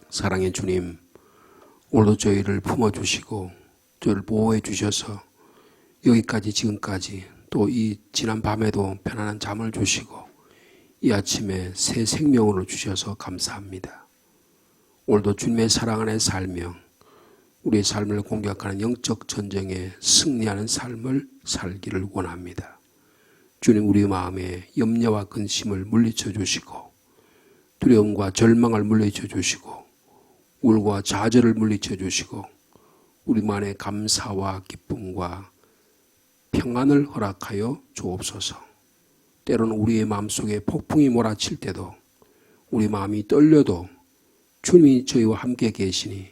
사랑의 주님, 오늘도 저희를 품어주시고 저희를 보호해 주셔서 여기까지 지금까지 또 이 지난 밤에도 편안한 잠을 주시고 이 아침에 새 생명으로 주셔서 감사합니다. 오늘도 주님의 사랑 안에 살며 우리의 삶을 공격하는 영적 전쟁에 승리하는 삶을 살기를 원합니다. 주님, 우리 마음에 염려와 근심을 물리쳐 주시고 두려움과 절망을 물리쳐 주시고 울과 좌절을 물리쳐 주시고 우리만의 감사와 기쁨과 평안을 허락하여 주옵소서. 때로는 우리의 마음속에 폭풍이 몰아칠 때도 우리 마음이 떨려도 주님이 저희와 함께 계시니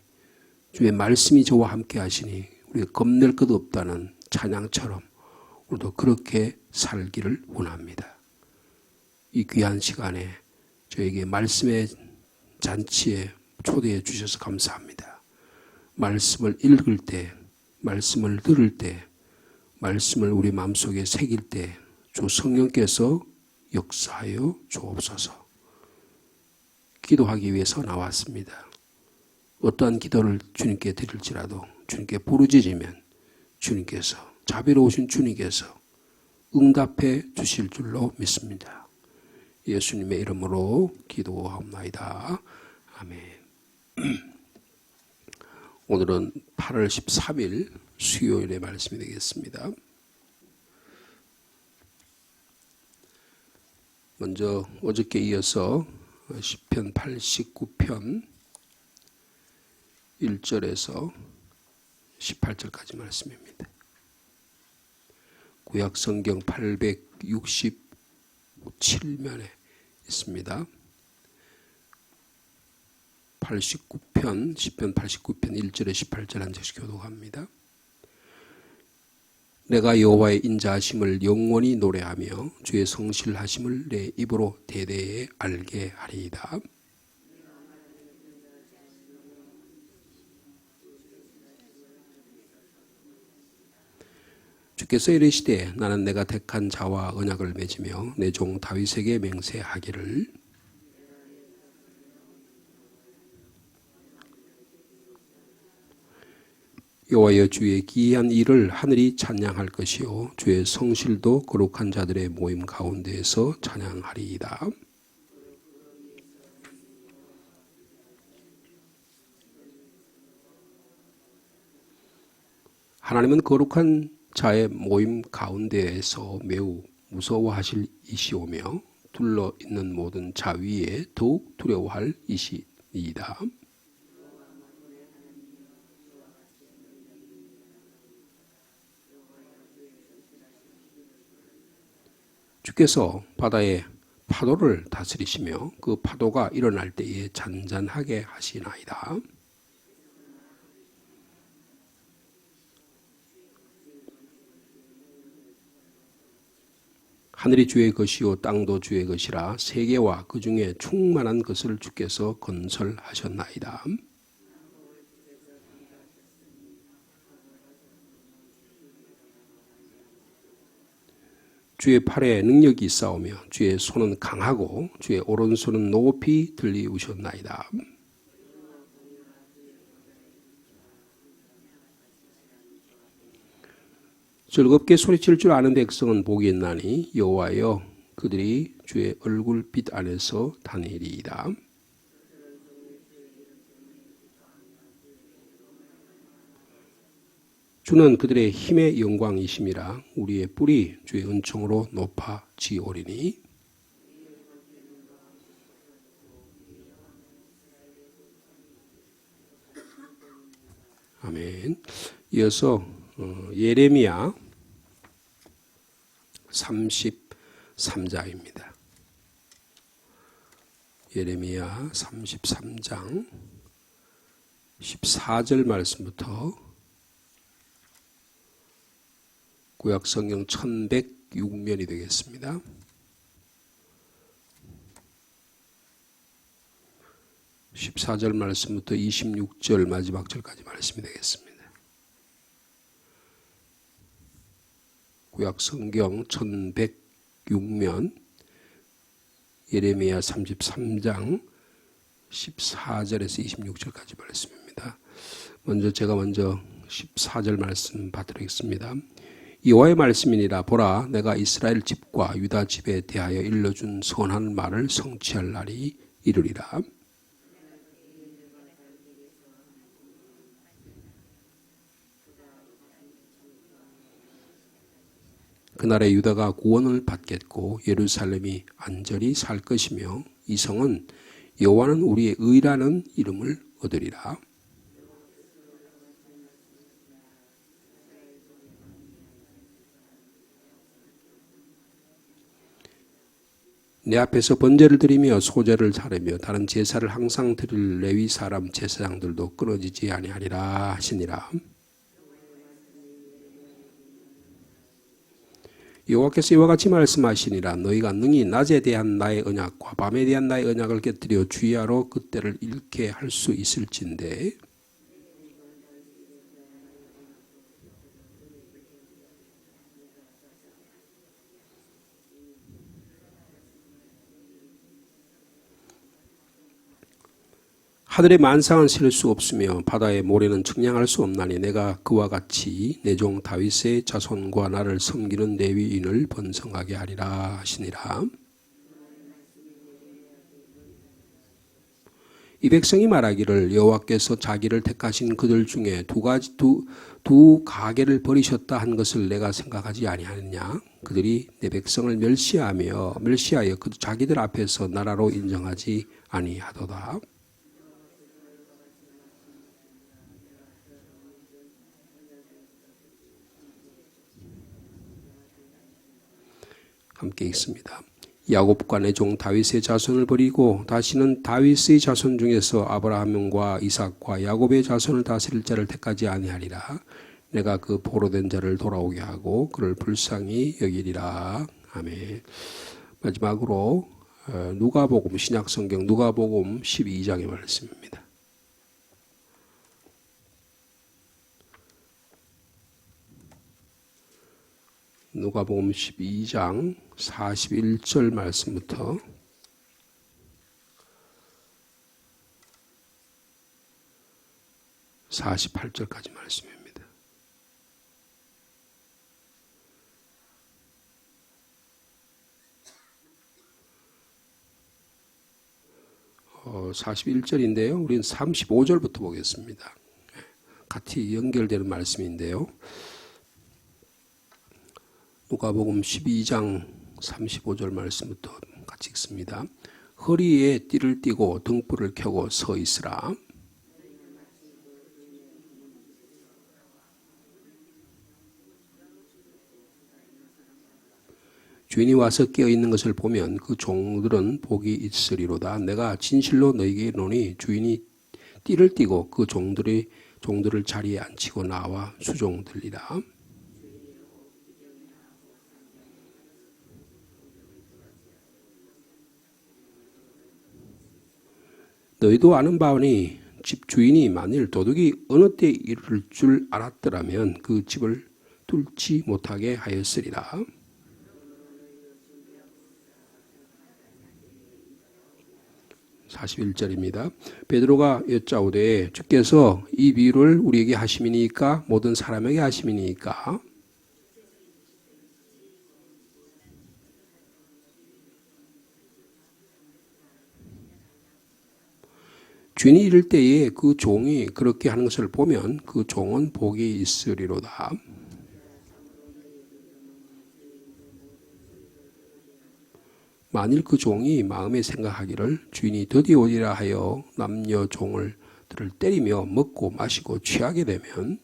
주의 말씀이 저와 함께 하시니 우리가 겁낼 것 없다는 찬양처럼 우리도 그렇게 살기를 원합니다. 이 귀한 시간에 저에게 말씀의 잔치에 초대해 주셔서 감사합니다. 말씀을 읽을 때, 말씀을 들을 때, 말씀을 우리 마음속에 새길 때 주 성령께서 역사하여 주옵소서. 기도하기 위해서 나왔습니다. 어떠한 기도를 주님께 드릴지라도 주님께 부르짖으면 주님께서, 자비로우신 주님께서 응답해 주실 줄로 믿습니다. 예수님의 이름으로 기도하옵나이다. 아멘. 오늘은 8월 13일 수요일의 말씀이 되겠습니다. 먼저 어저께 이어서 시편 89편 1절에서 18절까지 말씀입니다. 구약 성경 867면에 있습니다. 89편, 시편 89편 1절에 18절 한 절씩 교독합니다. 내가 여호와의 인자하심을 영원히 노래하며 주의 성실하심을 내 입으로 대대에 알게 하리이다. 주께서 이르시되 나는 내가 택한 자와 언약을 맺으며 내 종 다윗에게 맹세하기를 여호와여 주의 기이한 일을 하늘이 찬양할 것이요 주의 성실도 거룩한 자들의 모임 가운데에서 찬양하리이다. 하나님은 거룩한 자의 모임 가운데에서 매우 무서워하실 이시오며 둘러 있는 모든 자 위에 더욱 두려워할 이시이다. 주께서 바다의 파도를 다스리시며 그 파도가 일어날 때에 잔잔하게 하시나이다. 하늘이 주의 것이요 땅도 주의 것이라 세계와 그 중에 충만한 것을 주께서 건설하셨나이다. 주의 팔에 능력이 있사오며 주의 손은 강하고 주의 오른손은 높이 들리우셨나이다. 즐겁게 소리칠 줄 아는 백성은 복이 있나니 여호와여 그들이 주의 얼굴빛 안에서 다니리이다. 주는 그들의 힘의 영광이심이라 우리의 뿔이 주의 은총으로 높아지오리니. 아멘. 이어서 예레미야 33장입니다. 예레미야 33장 14절 말씀부터 구약 성경 1106면이 되겠습니다. 14절 말씀부터 26절 마지막 절까지 말씀이 되겠습니다. 구약 성경 1106면 예레미야 33장 14절에서 26절까지 말씀입니다. 제가 먼저 14절 말씀 받드리겠습니다. 여호와의 말씀이니라. 보라, 내가 이스라엘 집과 유다 집에 대하여 일러준 선한 말을 성취할 날이 이르리라. 그날에 유다가 구원을 받겠고 예루살렘이 안전히 살 것이며 이 성은 여호와는 우리의 의라는 이름을 얻으리라. 내 앞에서 번제를 드리며 소제를 차리며 다른 제사를 항상 드릴 레위 사람 제사장들도 끊어지지 아니하리라 하시니라. 여호와께서 이와 같이 말씀하시니라. 너희가 능히 낮에 대한 나의 언약과 밤에 대한 나의 언약을 깨뜨려 주의하러 그때를 잃게 할 수 있을진데 하늘의 만상은 셀 수 없으며 바다의 모래는 측량할 수 없나니 내가 그와 같이 내 종 다윗의 자손과 나를 섬기는 레위인을 번성하게 하리라 하시니라. 이 백성이 말하기를 여호와께서 자기를 택하신 그들 중에 두 가게를 버리셨다 한 것을 내가 생각하지 아니하느냐. 그들이 내 백성을 멸시하여 그 자기들 앞에서 나라로 인정하지 아니하도다. 함께 읽습니다. 야곱과 내 종 다윗의 자손을 버리고 다시는 다윗의 자손 중에서 아브라함과 이삭과 야곱의 자손을 다스릴 자를 택하지 아니하리라. 내가 그 포로된 자를 돌아오게 하고 그를 불쌍히 여기리라. 아멘. 마지막으로 누가복음 신약성경 누가복음 12장의 말씀입니다. 누가복음 12장 41절 말씀부터 48절까지 말씀입니다. 어, 41절인데요. 우리는 35절부터 보겠습니다. 같이 연결되는 말씀인데요. 누가복음 12장 35절 말씀부터 같이 읽습니다. 허리에 띠를 띠고 등불을 켜고 서 있으라. 주인이 와서 깨어있는 것을 보면 그 종들은 복이 있으리로다. 내가 진실로 너희에게 이르노니 주인이 띠를 띠고 그 종들을 자리에 앉히고 나와 수종들리라. 너희도 아는 바오니 집 주인이 만일 도둑이 어느 때 이를 줄 알았더라면 그 집을 뚫지 못하게 하였으리라. 41절입니다. 베드로가 여짜오되 주께서 이 비유를 우리에게 하심이니까 모든 사람에게 하심이니까 주인이 이를 때에 그 종이 그렇게 하는 것을 보면 그 종은 복이 있으리로다. 만일 그 종이 마음에 생각하기를 주인이 드디어 오리라 하여 남녀 종들을 때리며 먹고 마시고 취하게 되면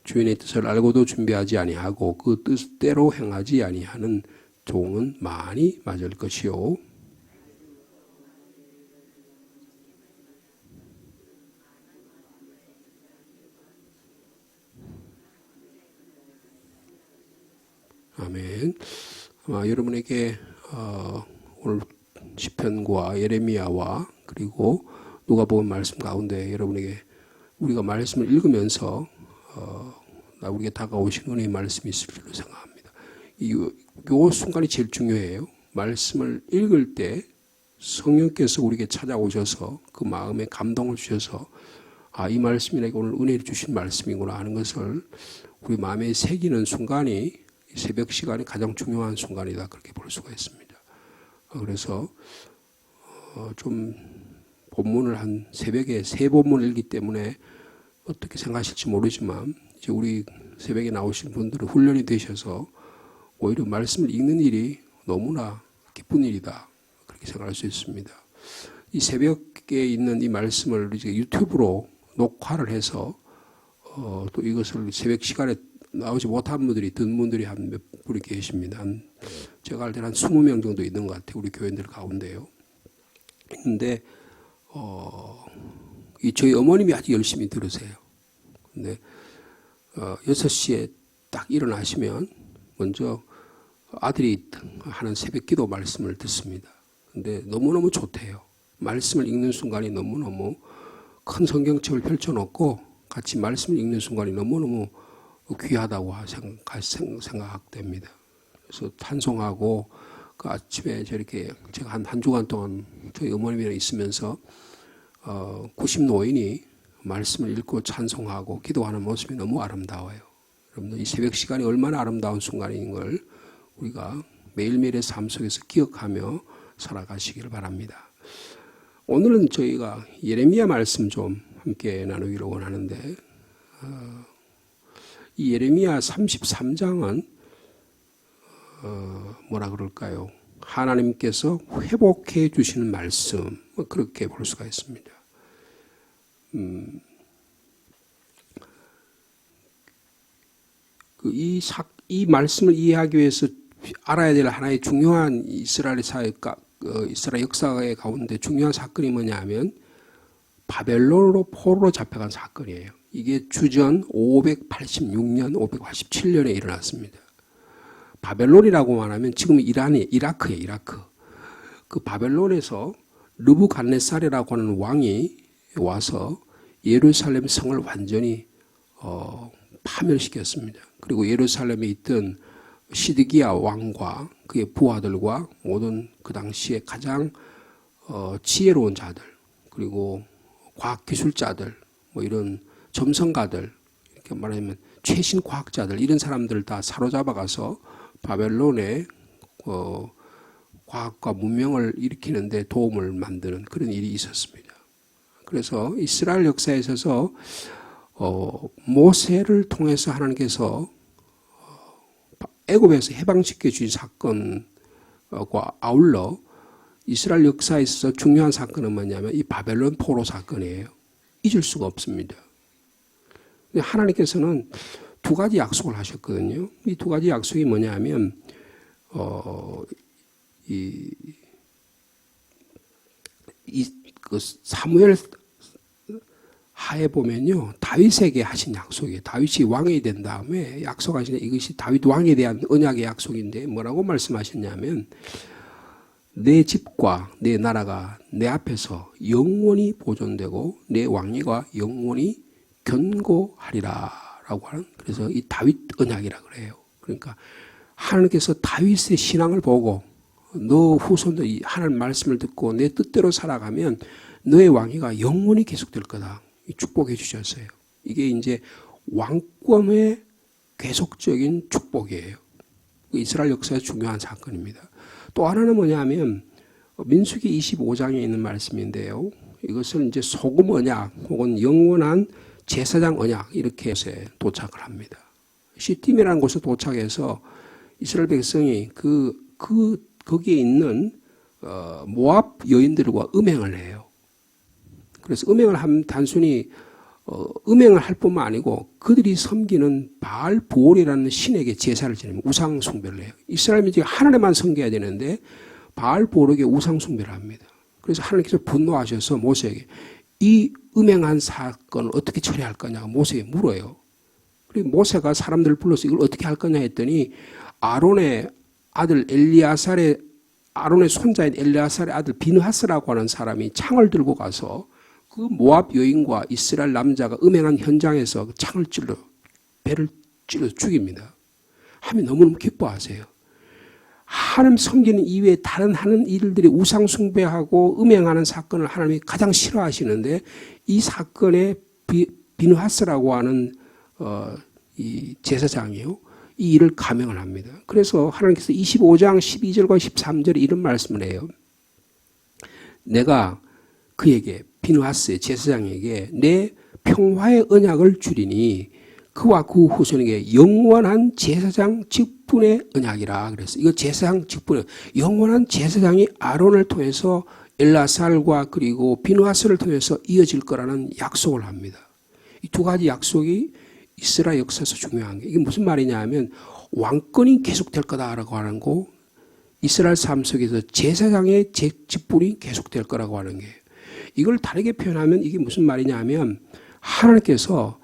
주인의 뜻을 알고도 준비하지 아니하고 그 뜻대로 행하지 아니하는 종은 많이 맞을 것이요. 아멘. 아마 여러분에게 오늘 시편과 예레미야와 그리고 누가복음 말씀 가운데 여러분에게 우리가 말씀을 읽으면서 우리에게 다가오신 은혜의 말씀이 있을 줄로 생각합니다. 요 순간이 제일 중요해요. 말씀을 읽을 때 성령께서 우리에게 찾아오셔서 그 마음에 감동을 주셔서 이 말씀이 내게 오늘 은혜를 주신 말씀이구나 하는 것을 우리 마음에 새기는 순간이 새벽 시간이 가장 중요한 순간이다, 그렇게 볼 수가 있습니다. 그래서 좀 본문을 한 새벽에 3본문을 읽기 때문에 어떻게 생각하실지 모르지만 이제 우리 새벽에 나오신 분들은 훈련이 되셔서 오히려 말씀을 읽는 일이 너무나 기쁜 일이다, 그렇게 생각할 수 있습니다. 이 새벽에 있는 이 말씀을 이제 유튜브로 녹화를 해서 또 이것을 새벽 시간에 나오지 못한 분들이 든 분들이 한 몇 분이 계십니다. 제가 알 때는 한 20명 정도 있는 것 같아요. 우리 교인들 가운데요. 근데 저희 어머님이 아주 열심히 들으세요. 근데 6시에 딱 일어나시면 먼저 아들이 하는 새벽 기도 말씀을 듣습니다. 근데 너무너무 좋대요. 말씀을 읽는 순간이 너무너무 큰 성경책을 펼쳐놓고 같이 말씀을 읽는 순간이 너무너무 귀하다고 생각됩니다. 그래서 찬송하고 그 아침에 저렇게 제가 한 주간 동안 저희 어머님이랑 있으면서 90노인이 말씀을 읽고 찬송하고 기도하는 모습이 너무 아름다워요. 여러분들 이 새벽 시간이 얼마나 아름다운 순간인 걸 우리가 매일매일의 삶 속에서 기억하며 살아가시기를 바랍니다. 오늘은 저희가 예레미야 말씀 좀 함께 나누기로 원하는데 이 예레미야 33장은 뭐라 그럴까요? 하나님께서 회복해 주시는 말씀, 그렇게 볼 수가 있습니다. 이 말씀을 이해하기 위해서 알아야 될 하나의 중요한 이스라엘 역사의 가운데 중요한 사건이 뭐냐면 바벨론으로 포로로 잡혀간 사건이에요. 이게 주전 586년, 587년에 일어났습니다. 바벨론이라고 말하면 지금 이라크예요, 이라크. 그 바벨론에서 느부갓네살이라고 하는 왕이 와서 예루살렘 성을 완전히 파멸시켰습니다. 그리고 예루살렘에 있던 시드기야 왕과 그의 부하들과 모든 그 당시에 가장 지혜로운 자들, 그리고 과학기술자들, 뭐 이런 점성가들, 이렇게 말하면 최신 과학자들, 이런 사람들을 다 사로잡아가서 바벨론의 과학과 문명을 일으키는데 도움을 만드는 그런 일이 있었습니다. 그래서 이스라엘 역사에 있어서 모세를 통해서 하나님께서 애굽에서 해방시켜 주신 사건과 아울러 이스라엘 역사에 있어서 중요한 사건은 뭐냐면 이 바벨론 포로 사건이에요. 잊을 수가 없습니다. 하나님께서는 2가지 약속을 하셨거든요. 이 2가지 약속이 뭐냐면 그 사무엘 하에 보면요, 다윗에게 하신 약속이에요. 다윗이 왕이 된 다음에 약속하신 이것이 다윗 왕에 대한 언약의 약속인데 뭐라고 말씀하셨냐면 내 집과 내 나라가 내 앞에서 영원히 보존되고 내 왕위가 영원히 견고하리라 라고 하는, 그래서 이 다윗 언약이라 그래요. 그러니까 하나님께서 다윗의 신앙을 보고 너 후손들이 하나님 말씀을 듣고 내 뜻대로 살아가면 너의 왕위가 영원히 계속될 거다, 축복해 주셨어요. 이게 이제 왕권의 계속적인 축복이에요. 이스라엘 역사의 중요한 사건입니다. 또 하나는 뭐냐면 민수기 25장에 있는 말씀인데요. 이것은 이제 소금 언약 혹은 영원한 제사장 언약, 이렇게 해서 도착을 합니다. 시팀이라는 곳에 도착해서 이스라엘 백성이 거기에 있는 모압 여인들과 음행을 해요. 그래서 음행을 하면 단순히 음행을 할 뿐만 아니고 그들이 섬기는 바알 부올이라는 신에게 제사를 지내면 우상 숭배를 해요. 이스라엘이 지금 하나님만 섬겨야 되는데 바알 부올에게 우상 숭배를 합니다. 그래서 하나님께서 분노하셔서 모세에게 이 음행한 사건을 어떻게 처리할 거냐고 모세에게 물어요. 그리고 모세가 사람들을 불러서 이걸 어떻게 할 거냐 했더니 아론의 아들 아론의 손자인 엘리아살의 아들 비느하스라고 하는 사람이 창을 들고 가서 그 모압 여인과 이스라엘 남자가 음행한 현장에서 창을 찔러 배를 찔러서 죽입니다. 하나님 너무너무 기뻐하세요. 하나님 섬기는 이외에 다른 하는 일들이 우상 숭배하고 음행하는 사건을 하나님이 가장 싫어하시는데 이 사건에 비느하스라고 하는 이 제사장이요. 이 일을 감행을 합니다. 그래서 하나님께서 25장 12절과 13절에 이런 말씀을 해요. 내가 그에게 비느하스의 제사장에게 내 평화의 언약을 주리니 그와 그 후손에게 영원한 제사장 직분의 언약이라. 그래서 이거 제사장 직분의 영원한 제사장이 아론을 통해서 엘라살과 그리고 비느하스를 통해서 이어질 거라는 약속을 합니다. 이 두 가지 약속이 이스라엘 역사에서 중요한 게 이게 무슨 말이냐 하면 왕권이 계속될 거다라고 하는 거 이스라엘 삶 속에서 제사장의 직분이 계속될 거라고 하는 게 이걸 다르게 표현하면 이게 무슨 말이냐 하면 하나님께서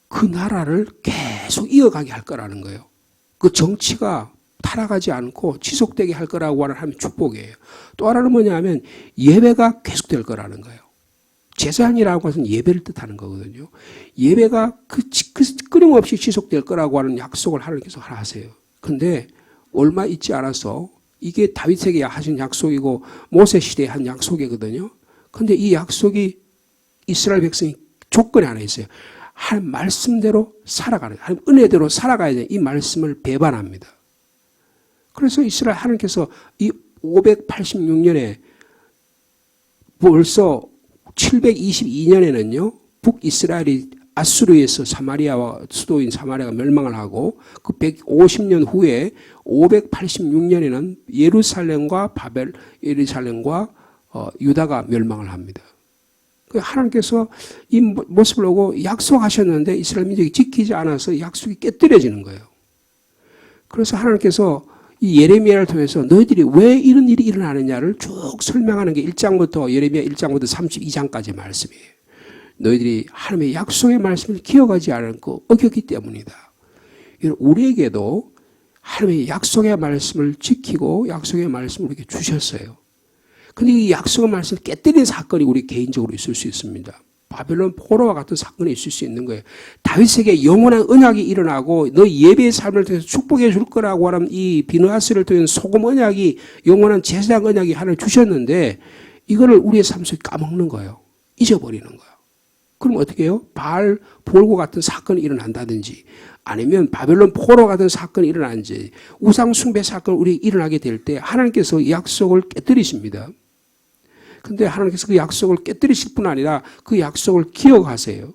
그 나라를 계속 이어가게 할 거라는 거예요. 그 정치가 타락하지 않고 지속되게 할 거라고 하는 축복이에요. 또 하나는 뭐냐 하면 예배가 계속될 거라는 거예요. 제사장이라고 해서는 예배를 뜻하는 거거든요. 예배가 끊임없이 지속될 거라고 하는 약속을 하나님께서 하세요. 근데 얼마 있지 않아서 이게 다윗에게 하신 약속이고 모세 시대에 한 약속이거든요. 근데 이 약속이 이스라엘 백성이 조건이 하나 있어요. 하나님 말씀대로 살아가는, 하나님 은혜대로 살아가야 되는 이 말씀을 배반합니다. 그래서 이스라엘 하나님께서 이 586년에 벌써 722년에는요, 북이스라엘이 아수르에서 사마리아와 수도인 사마리아가 멸망을 하고 그 150년 후에 586년에는 예루살렘과 유다가 멸망을 합니다. 하나님께서 이 모습을 보고 약속하셨는데 이스라엘 민족이 지키지 않아서 약속이 깨뜨려지는 거예요. 그래서 하나님께서 이 예레미야를 통해서 너희들이 왜 이런 일이 일어나느냐를 쭉 설명하는 게 1장부터 예레미야 1장부터 32장까지의 말씀이에요. 너희들이 하나님의 약속의 말씀을 기억하지 않고 어겼기 때문이다. 우리에게도 하나님의 약속의 말씀을 지키고 약속의 말씀을 이렇게 주셨어요. 근데 이 약속의 말씀을 깨뜨린 사건이 우리 개인적으로 있을 수 있습니다. 바벨론 포로와 같은 사건이 있을 수 있는 거예요. 다윗에게 영원한 언약이 일어나고 너 예배의 삶을 통해서 축복해 줄 거라고 하는 이 비느하스를 통한 소금 언약이 영원한 제사장 언약이 하나를 주셨는데 이거를 우리의 삶 속에 까먹는 거예요. 잊어버리는 거예요. 그럼 어떻게 해요? 바알 볼고 같은 사건이 일어난다든지 아니면 바벨론 포로 같은 사건이 일어나는지 우상 숭배 사건이 우리 일어나게 될 때 하나님께서 이 약속을 깨뜨리십니다. 근데 하나님께서 그 약속을 깨뜨리실 뿐 아니라 그 약속을 기억하세요.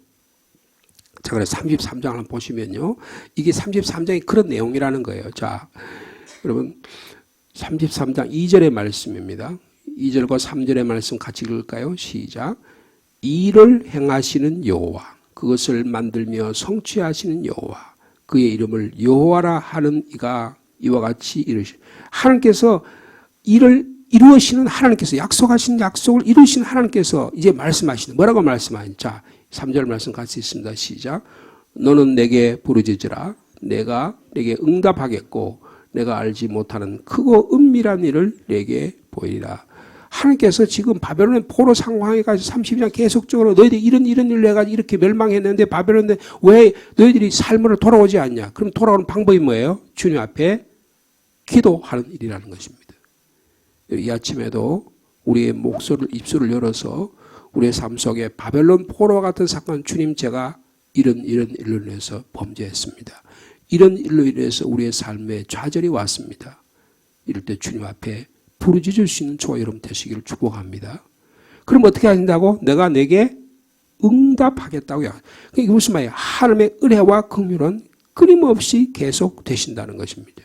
자, 그래서 33장을 한번 보시면요. 이게 33장이 그런 내용이라는 거예요. 자, 여러분 33장 2절의 말씀입니다. 2절과 3절의 말씀 같이 읽을까요? 시작. 이를 행하시는 여호와, 그것을 만들며 성취하시는 여호와, 그의 이름을 여호와라 하는 이가 이와 같이 이르시. 하나님께서 이를 이루시는 하나님께서 약속하신 약속을 이루신 하나님께서 이제 말씀하시는 뭐라고 말씀하시는 자 3절 말씀 같이 있습니다. 시작. 너는 내게 부르짖으라 내가 내게 응답하겠고 내가 알지 못하는 크고 은밀한 일을 내게 보이리라. 하나님께서 지금 바벨론의 포로 상황에까지 32장 계속적으로 너희들이 이런 일을 내가 이렇게 멸망했는데 바벨론에 왜 너희들이 삶으로 돌아오지 않냐. 그럼 돌아오는 방법이 뭐예요? 주님 앞에 기도하는 일이라는 것입니다. 이 아침에도 우리의 입술을 열어서 우리의 삶 속에 바벨론 포로와 같은 사건 주님 제가 이런 일로 인해서 범죄했습니다. 이런 일로 인해서 우리의 삶에 좌절이 왔습니다. 이럴 때 주님 앞에 부르짖을 수 있는 저와 여러분 되시기를 축복합니다. 그럼 어떻게 하신다고? 내가 내게 응답하겠다고요. 이게 무슨 말이에요? 하나님의 은혜와 긍휼은 끊임없이 계속 되신다는 것입니다.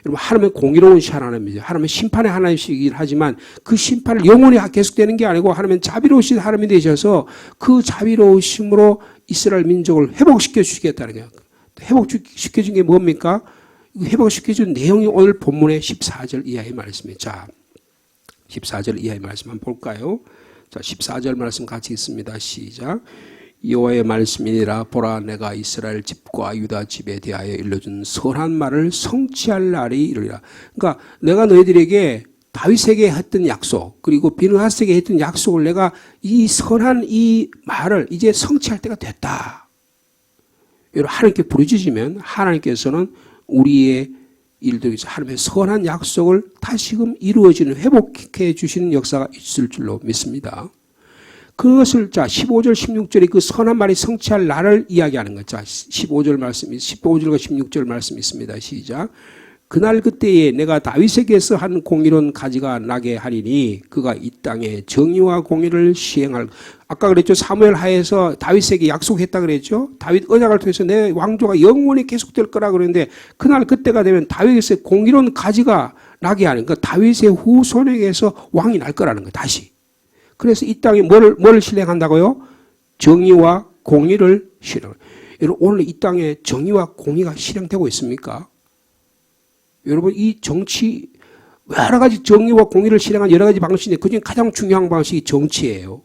여러분 하나님의 공의로우신 하나님이죠. 하나님의 심판의 하나님이시긴 하지만 그 심판을 영원히 계속되는 게 아니고 하나님은 자비로우신 하나님이 되셔서 그 자비로우심으로 이스라엘 민족을 회복시켜 주시겠다는 거예요. 회복시켜 준 게 뭡니까? 회복시켜 준 내용이 오늘 본문의 14절 이하의 말씀이에요. 자, 14절 이하의 말씀 한번 볼까요? 자, 14절 말씀 같이 있습니다. 시작. 여호와의 말씀이니라 보라 내가 이스라엘 집과 유다 집에 대하여 일러준 선한 말을 성취할 날이 이르리라. 그러니까 내가 너희들에게 다윗에게 했던 약속 그리고 비느하스에게 했던 약속을 내가 이 선한 이 말을 이제 성취할 때가 됐다. 여러분 하나님께 부르짖으면 하나님께서는 우리의 일들에서 하나님의 선한 약속을 다시금 이루어지는 회복해 주시는 역사가 있을 줄로 믿습니다. 그것을 자 15절 16절에 그 선한 말이 성취할 날을 이야기하는 것. 자 15절 말씀 15절과 16절 말씀 있습니다. 시작. 그날 그때에 내가 다윗에게서 한 공의로운 가지가 나게 하리니 그가 이 땅에 정의와 공의를 시행할. 아까 그랬죠. 사무엘 하에서 다윗에게 약속했다 그랬죠. 다윗 언약을 통해서 내 왕조가 영원히 계속될 거라 그랬는데 그날 그때가 되면 다윗에서 공의로운 가지가 나게 하는 거. 다윗의 후손에게서 왕이 날 거라는 거 다시. 그래서 이 땅에 뭘 실행한다고요? 정의와 공의를 실행. 여러분 오늘 이 땅에 정의와 공의가 실행되고 있습니까? 여러분 이 정치 여러 가지 정의와 공의를 실행한 여러 가지 방식인데 그중에 가장 중요한 방식이 정치예요.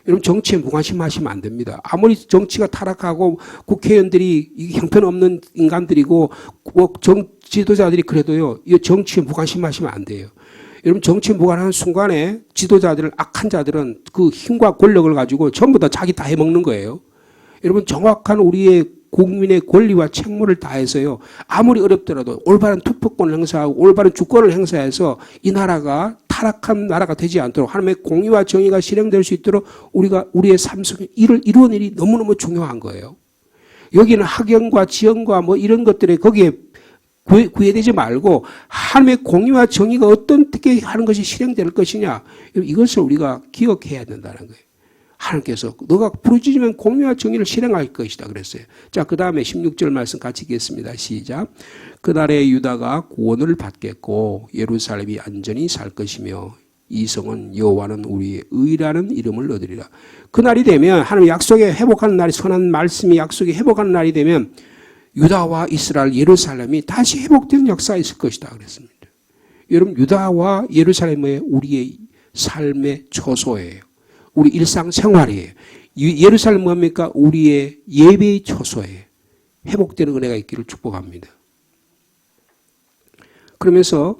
여러분 정치에 무관심하시면 안 됩니다. 아무리 정치가 타락하고 국회의원들이 형편없는 인간들이고 지도자들이 그래도요. 이 정치에 무관심하시면 안 돼요. 여러분 정치에 무관한 순간에 지도자들 악한 자들은 그 힘과 권력을 가지고 전부 다 자기 다 해먹는 거예요. 여러분 정확한 우리의 국민의 권리와 책무를 다해서요. 아무리 어렵더라도 올바른 투표권을 행사하고 올바른 주권을 행사해서 이 나라가 타락한 나라가 되지 않도록 하나님의 공의와 정의가 실행될 수 있도록 우리의 삶 속에 이를 이루는 일이 너무너무 중요한 거예요. 여기는 학연과 지연과 뭐 이런 것들에 거기에 구애되지 말고 하나님의 공의와 정의가 어떻게 하는 것이 실행될 것이냐 이것을 우리가 기억해야 된다는 거예요. 하나님께서 너가 부르짖으면 공의와 정의를 실행할 것이다 그랬어요. 자, 그 다음에 16절 말씀 같이 읽겠습니다. 시작. 그날에 유다가 구원을 받겠고 예루살렘이 안전히 살 것이며 이 성은 여호와는 우리의 의라는 이름을 얻으리라. 그날이 되면 하나님 약속에 회복하는 날이 선한 말씀이 약속에 회복하는 날이 되면 유다와 이스라엘 예루살렘이 다시 회복되는 역사가 있을 것이다 그랬습니다. 여러분 유다와 예루살렘의 우리의 삶의 초소예요. 우리 일상생활이에요. 예루살렘 뭡니까? 우리의 예배의 초소예요. 회복되는 은혜가 있기를 축복합니다. 그러면서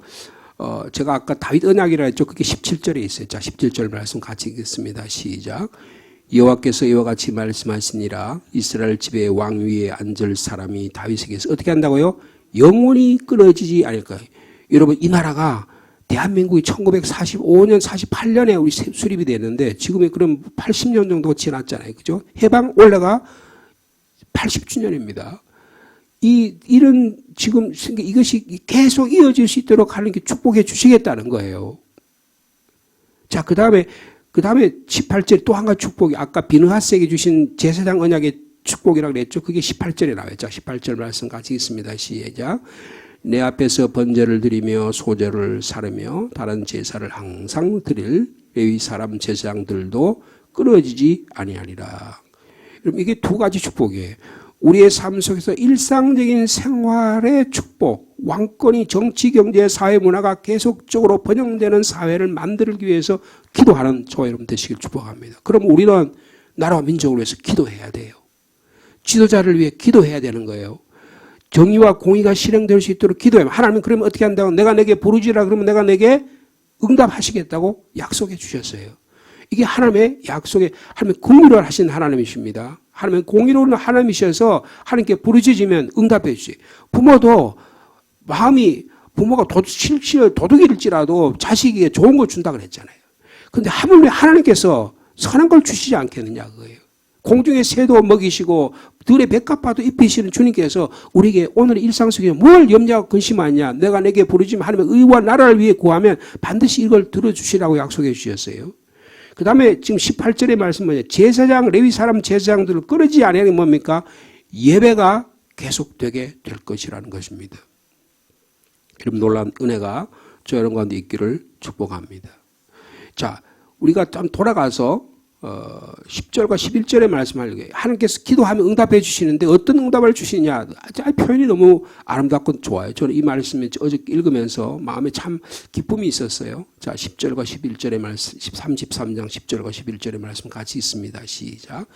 제가 아까 다윗 언약이라 했죠. 그게 17절에 있어요. 자, 17절 말씀 같이 읽겠습니다. 시작. 여호와께서 이와 같이 말씀하시니라 이스라엘 집의 왕위에 앉을 사람이 다윗에게서 어떻게 한다고요? 영원히 끊어지지 않을 거예요. 여러분 이 나라가 대한민국이 1945년, 48년에 우리 수립이 됐는데 지금이 그럼 80년 정도 지났잖아요. 그죠? 해방 올해가 80주년입니다. 이런 지금 이것이 계속 이어질 수 있도록 하는 게 축복해 주시겠다는 거예요. 자, 그 다음에 18절에 또 한 가지 축복이 아까 비느하스에게 주신 제사장 언약의 축복이라고 그랬죠. 그게 18절에 나와요. 자, 18절 말씀 같이 있습니다. 시작. 내 앞에서 번제를 드리며 소제를 사르며 다른 제사를 항상 드릴 레위 사람 제사장들도 끊어지지 아니하리라. 여러분 이게 두 가지 축복이에요. 우리의 삶 속에서 일상적인 생활의 축복, 왕권이 정치, 경제, 사회, 문화가 계속적으로 번영되는 사회를 만들기 위해서 기도하는 저와 여러분 되시길 축복합니다. 그럼 우리는 나라와 민족을 위해서 기도해야 돼요. 지도자를 위해 기도해야 되는 거예요. 정의와 공의가 실행될 수 있도록 기도해요. 하나님은 그러면 어떻게 한다고? 내가 내게 부르지라 그러면 내가 내게 응답하시겠다고 약속해 주셨어요. 이게 하나님의 약속에 하나님의 공의를 하신 하나님이십니다. 하나님은 공의로운 하나님이셔서 하나님께 부르짖으면 응답해 주세요. 부모도 부모가 도둑일지라도 자식에게 좋은 걸 준다 그랬잖아요. 그런데 하물며 하나님께서 선한 걸 주시지 않겠느냐 그거예요. 공중의 새도 먹이시고 들의 백합화도 입히시는 주님께서 우리에게 오늘 일상 속에 뭘 염려하고 근심하냐 내가 내게 부르짖으면 하나님의 의와 나라를 위해 구하면 반드시 이걸 들어주시라고 약속해 주셨어요. 그 다음에 지금 18절의 말씀은 제사장 레위 사람 제사장들을 끊어지지 않으니 뭡니까? 예배가 계속되게 될 것이라는 것입니다. 이런 놀라운 은혜가 저 여러분 가운데 있기를 축복합니다. 자, 우리가 좀 돌아가서 10절과 11절의 말씀을 하나님께서 기도하면 응답해 주시는데 어떤 응답을 주시냐 표현이 너무 아름답고 좋아요. 저는 이 말씀을 어제 읽으면서 마음에 참 기쁨이 있었어요. 자, 10절과 11절의 말씀 33장 10절과 11절의 말씀 같이 있습니다. 시작.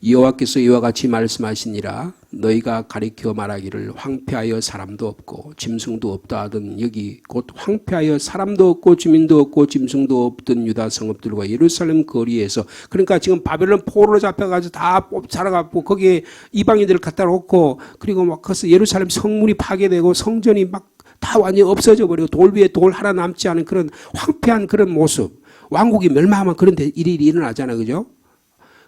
여호와께서 이와 같이 말씀하시니라. 너희가 가리켜 말하기를 황폐하여 사람도 없고 짐승도 없다 하던 여기 곧 황폐하여 사람도 없고 주민도 없고 짐승도 없던 유다 성읍들과 예루살렘 거리에서, 그러니까 지금 바벨론 포로로 잡혀가지고 다 살아가고 거기에 이방인들을 갖다 놓고, 그리고 막 거기서 예루살렘 성문이 파괴되고 성전이 막 다 완전히 없어져 버리고 돌 위에 돌 하나 남지 않은 그런 황폐한 그런 모습, 왕국이 멸망하면 그런 일이 일어나잖아요. 그죠?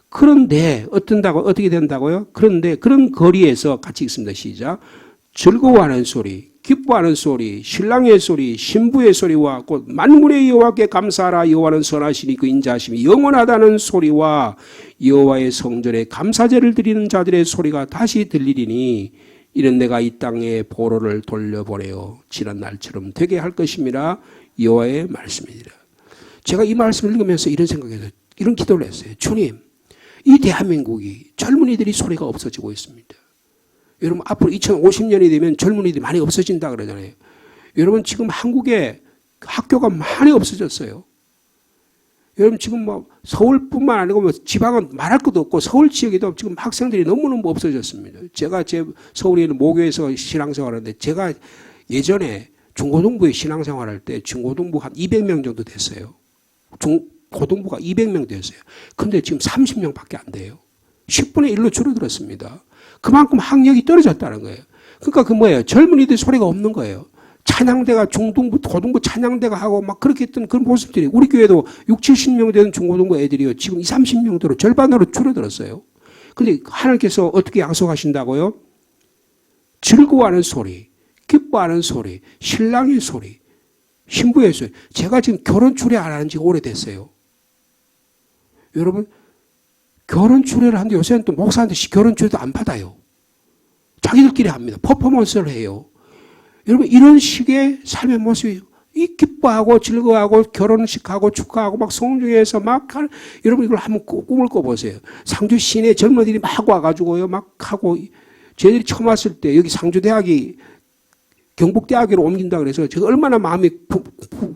그런데 어떻게 된다고요? 그런데 그런 거리에서 같이 읽습니다. 시작. 즐거워하는 소리, 기뻐하는 소리, 신랑의 소리, 신부의 소리와 곧 만군의 여호와께 감사하라. 여호와는 선하시니 그 인자하심이 영원하다는 소리와 여호와의 성전에 감사제를 드리는 자들의 소리가 다시 들리리니 이는 내가 이 땅에 보로를 돌려보내어 지난 날처럼 되게 할 것임이라. 여호와의 말씀이니라. 제가 이 말씀을 읽으면서 이런 생각에서 이런 기도를 했어요. 주님, 이 대한민국이 젊은이들이 소리가 없어지고 있습니다. 여러분, 앞으로 2050년이 되면 젊은이들이 많이 없어진다 그러잖아요. 여러분, 지금 한국에 학교가 많이 없어졌어요. 여러분, 지금 뭐 서울뿐만 아니고 뭐 지방은 말할 것도 없고 서울 지역에도 지금 학생들이 너무너무 없어졌습니다. 제가 제 서울에 있는 모교에서 신앙생활하는데, 제가 예전에 중고등부에 신앙생활할 때 중고등부 한 200명 정도 됐어요. 고등부가 200명 됐어요. 근데 지금 30명밖에 안 돼요. 10분의 1로 줄어들었습니다. 그만큼 학력이 떨어졌다는 거예요. 그러니까 그 뭐예요? 젊은이들 소리가 없는 거예요. 찬양대가 중등부, 고등부 찬양대가 하고 막 그렇게 했던 그런 모습들이, 우리 교회도 6, 70명 되는 중고등부 애들이요. 지금 20, 30명대로 절반으로 줄어들었어요. 근데 하나님께서 어떻게 약속하신다고요? 즐거워하는 소리, 기뻐하는 소리, 신랑의 소리, 신부의 소리. 제가 지금 결혼 주례 안 하는 지가 오래됐어요. 여러분, 결혼 주례를 하는데 요새는 또 목사한테 결혼 주례도 안 받아요. 자기들끼리 합니다. 퍼포먼스를 해요. 여러분, 이런 식의 삶의 모습이, 이 기뻐하고 즐거워하고 결혼식하고 축하하고 막 성중에서 막 여러분, 이걸 한번 꿈을 꿔보세요. 상주 시내 젊은이들이 막 와가지고요, 막 하고, 저희들이 처음 왔을 때 여기 상주대학이 경북대학으로 옮긴다 그래서 제가 얼마나 마음에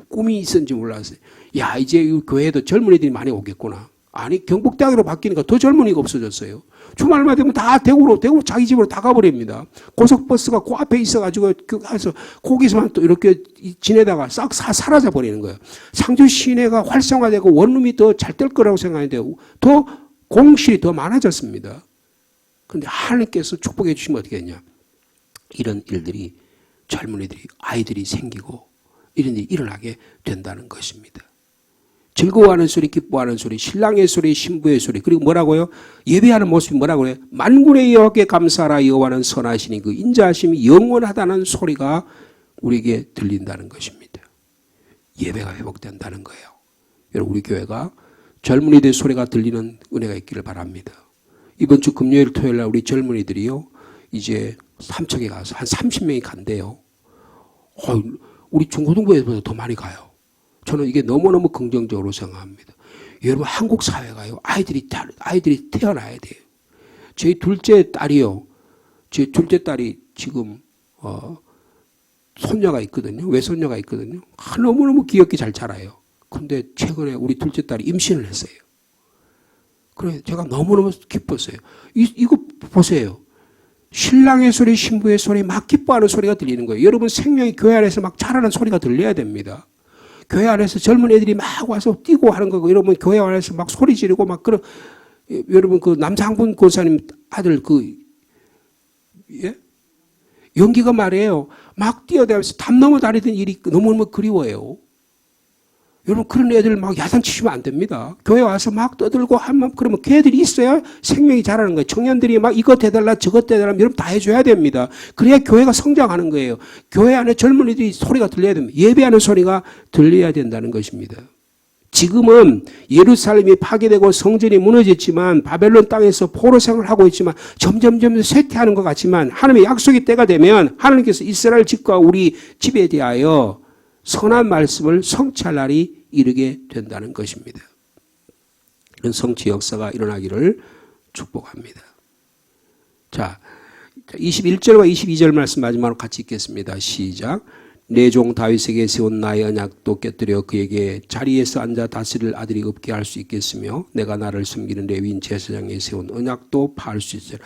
꿈이 있었는지 몰랐어요. 야, 이제 이 교회에도 젊은이들이 많이 오겠구나. 아니, 경북대학으로 바뀌니까 더 젊은이가 없어졌어요. 주말만 되면 다 대구 자기 집으로 다 가버립니다. 고속버스가 그 앞에 있어가지고, 그래서 거기서만 또 이렇게 지내다가 싹 사라져 버리는 거예요. 상주 시내가 활성화되고 원룸이 더 잘 될 거라고 생각하는데, 더 공실이 더 많아졌습니다. 그런데 하나님께서 축복해 주시면 어떻게 했냐. 이런 일들이, 젊은이들이, 아이들이 생기고, 이런 일이 일어나게 된다는 것입니다. 즐거워하는 소리, 기뻐하는 소리, 신랑의 소리, 신부의 소리, 그리고 뭐라고요? 예배하는 모습이 뭐라고 해요? 만군의 여호와께 감사하라. 여호와는 선하시니 그 인자하심이 영원하다는 소리가 우리에게 들린다는 것입니다. 예배가 회복된다는 거예요. 여러분, 우리 교회가 젊은이들의 소리가 들리는 은혜가 있기를 바랍니다. 이번 주 금요일, 토요일 날 우리 젊은이들이요, 이제 삼척에 가서 한 30명이 간대요. 우리 중고등부에서보다 더 많이 가요. 저는 이게 너무너무 긍정적으로 생각합니다. 여러분, 한국 사회가요, 아이들이 태어나야 돼요. 저희 둘째 딸이요, 제 둘째 딸이 지금, 손녀가 있거든요. 외손녀가 있거든요. 너무너무 귀엽게 잘 자라요. 근데 최근에 우리 둘째 딸이 임신을 했어요. 그래, 제가 너무너무 기뻤어요. 이거 보세요. 신랑의 소리, 신부의 소리, 막 기뻐하는 소리가 들리는 거예요. 여러분, 생명이 교회 안에서 막 자라는 소리가 들려야 됩니다. 교회 안에서 젊은 애들이 막 와서 뛰고 하는 거고, 여러분, 교회 안에서 막 소리 지르고 막 그런, 여러분, 그 남상분 권사님 아들 예? 연기가 말이에요. 막 뛰어다니면서 담 넘어 다니던 일이 너무너무 그리워요. 여러분, 그런 애들 막 야단치시면 안 됩니다. 교회 와서 막 떠들고 하면, 그러면 걔들이 있어야 생명이 자라는 거예요. 청년들이 막 이것 해달라 저것 해달라 여러분 다 해줘야 됩니다. 그래야 교회가 성장하는 거예요. 교회 안에 젊은이들이 소리가 들려야 됩니다. 예배하는 소리가 들려야 된다는 것입니다. 지금은 예루살렘이 파괴되고 성전이 무너졌지만, 바벨론 땅에서 포로 생활을 하고 있지만 점점 쇠퇴하는 것 같지만, 하나님의 약속의 때가 되면 하나님께서 이스라엘 집과 우리 집에 대하여 선한 말씀을 성취할 날이 이르게 된다는 것입니다. 이런 성취 역사가 일어나기를 축복합니다. 자, 21절과 22절 말씀 마지막으로 같이 읽겠습니다. 시작. 내 종 다윗에게 세운 나의 언약도 깨뜨려 그에게 자리에서 앉아 다스릴 아들이 없게 할 수 있겠으며 내가 나를 섬기는 레위인 제사장에 세운 언약도 파할 수 있어요.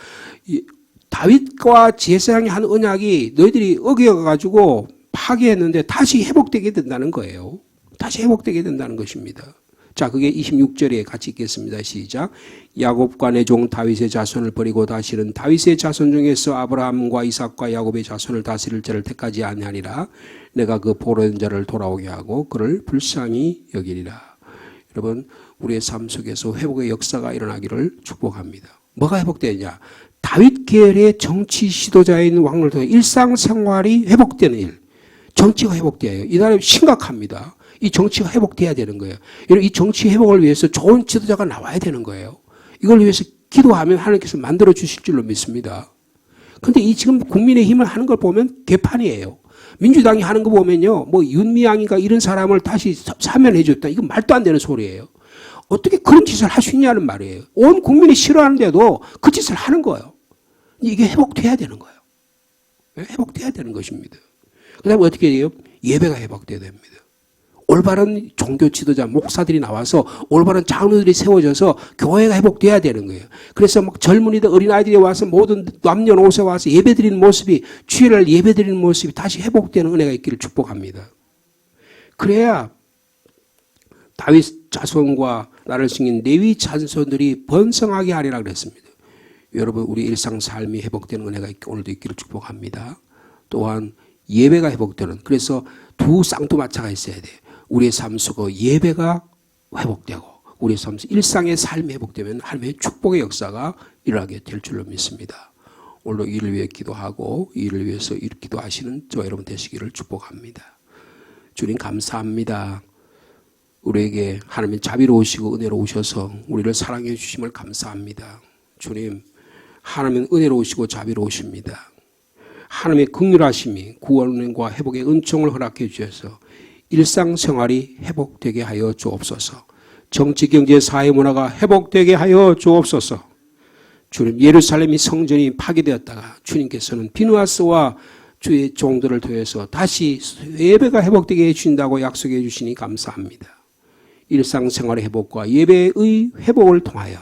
다윗과 제사장이 한 언약이 너희들이 어겨가지고 파괴했는데 다시 회복되게 된다는 거예요. 다시 회복되게 된다는 것입니다. 자, 그게 26절에 같이 읽겠습니다. 시작. 야곱과 내 종 다윗의 자손을 버리고 다시는 다윗의 자손 중에서 아브라함과 이삭과 야곱의 자손을 다스릴 자를 택하지 아니하리라. 내가 그 보낸 자를 돌아오게 하고 그를 불쌍히 여기리라. 여러분, 우리의 삶 속에서 회복의 역사가 일어나기를 축복합니다. 뭐가 회복되느냐? 다윗 계열의 정치 지도자인 왕을 통해 일상생활이 회복되는 일. 정치가 회복돼요. 이 나라는 심각합니다. 이 정치가 회복돼야 되는 거예요. 이 정치 회복을 위해서 좋은 지도자가 나와야 되는 거예요. 이걸 위해서 기도하면 하나님께서 만들어 주실 줄로 믿습니다. 그런데 이 지금 국민의힘을 하는 걸 보면 개판이에요. 민주당이 하는 거 보면요, 뭐 윤미향인가 이런 사람을 다시 사면해 줬다. 이거 말도 안 되는 소리예요. 어떻게 그런 짓을 할 수 있냐는 말이에요. 온 국민이 싫어하는데도 그 짓을 하는 거예요. 이게 회복돼야 되는 거예요. 회복돼야 되는 것입니다. 그 다음에 어떻게 해요? 예배가 회복돼야 됩니다. 올바른 종교 지도자, 목사들이 나와서 올바른 장로들이 세워져서 교회가 회복돼야 되는 거예요. 그래서 막 젊은이들, 어린아이들이 와서 모든 남녀노소 와서 예배드리는 모습이, 주일날 예배드리는 모습이 다시 회복되는 은혜가 있기를 축복합니다. 그래야 다윗 자손과 나를 섬긴 레위 자손들이 번성하게 하리라 그랬습니다. 여러분, 우리 일상 삶이 회복되는 은혜가 오늘도 있기를 축복합니다. 또한 예배가 회복되는, 그래서 두 쌍두마차가 있어야 돼요. 우리의 삶 속에 예배가 회복되고 우리의 삶 속 일상의 삶이 회복되면 하나님의 축복의 역사가 일어나게 될 줄로 믿습니다. 오늘도 이를 위해 기도하고 이를 위해서 기도하시는 저와 여러분 되시기를 축복합니다. 주님 감사합니다. 우리에게 하나님의 자비로우시고 은혜로우셔서 우리를 사랑해 주심을 감사합니다. 주님, 하나님은 은혜로우시고 자비로우십니다. 하나님의 긍휼하심이 구원과 회복의 은총을 허락해 주셔서 일상생활이 회복되게 하여 주옵소서. 정치, 경제, 사회, 문화가 회복되게 하여 주옵소서. 주님, 예루살렘이 성전이 파괴되었다가 주님께서는 비누아스와 주의 종들을 통해서 다시 예배가 회복되게 해주신다고 약속해 주시니 감사합니다. 일상생활의 회복과 예배의 회복을 통하여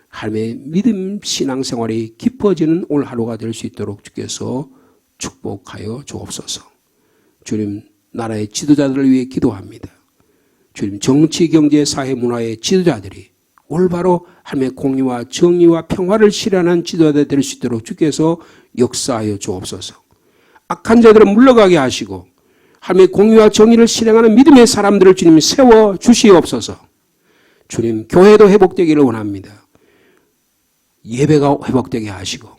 하나님의 믿음 신앙생활이 깊어지는 오늘 하루가 될 수 있도록 주께서 축복하여 주옵소서. 주님, 나라의 지도자들을 위해 기도합니다. 주님, 정치, 경제, 사회, 문화의 지도자들이 올바로 하나님의 공의와 정의와 평화를 실현하는 지도자들 될 수 있도록 주께서 역사하여 주옵소서. 악한 자들은 물러가게 하시고 하나님의 공의와 정의를 실행하는 믿음의 사람들을 주님 세워 주시옵소서. 주님, 교회도 회복되기를 원합니다. 예배가 회복되게 하시고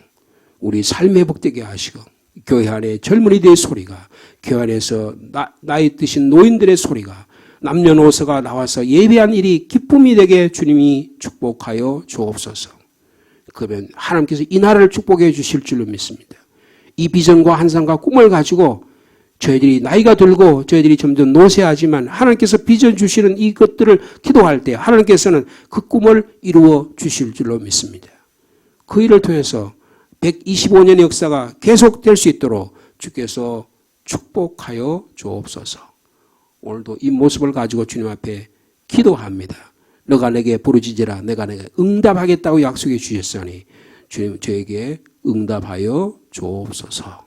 우리 삶이 회복되게 하시고 교회 안에 젊은이들의 소리가, 교회 안에서 나이 드신 노인들의 소리가, 남녀노소가 나와서 예배한 일이 기쁨이 되게 주님이 축복하여 주옵소서. 그러면 하나님께서 이 나라를 축복해 주실 줄로 믿습니다. 이 비전과 환상과 꿈을 가지고 저희들이 나이가 들고 저희들이 점점 노쇠하지만 하나님께서 비전 주시는 이것들을 기도할 때 하나님께서는 그 꿈을 이루어 주실 줄로 믿습니다. 그 일을 통해서 125년의 역사가 계속될 수 있도록 주께서 축복하여 주옵소서. 오늘도 이 모습을 가지고 주님 앞에 기도합니다. 너가 내게 부르짖으라 내가 내게 응답하겠다고 약속해 주셨으니 주님 저에게 응답하여 주옵소서.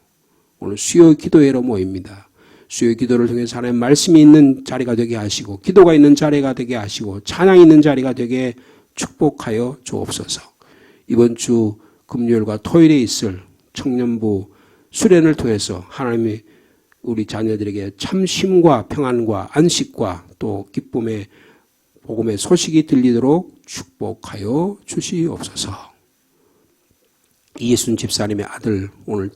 오늘 수요 기도회로 모입니다. 수요 기도를 통해서 하나님의 말씀이 있는 자리가 되게 하시고 기도가 있는 자리가 되게 하시고 찬양이 있는 자리가 되게 축복하여 주옵소서. 이번 주 금요일과 토요일에 있을 청년부 수련을 통해서 하나님이 우리 자녀들에게 참심과 평안과 안식과 또 기쁨의 복음의 소식이 들리도록 축복하여 주시옵소서. 이예순 집사님의 아들 오늘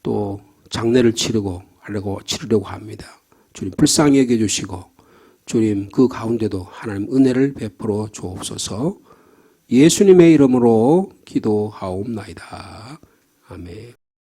또 장례를 치르려고 합니다. 주님 불쌍히 여겨주시고 주님 그 가운데도 하나님 은혜를 베풀어 주옵소서. 예수님의 이름으로 기도하옵나이다. 아멘.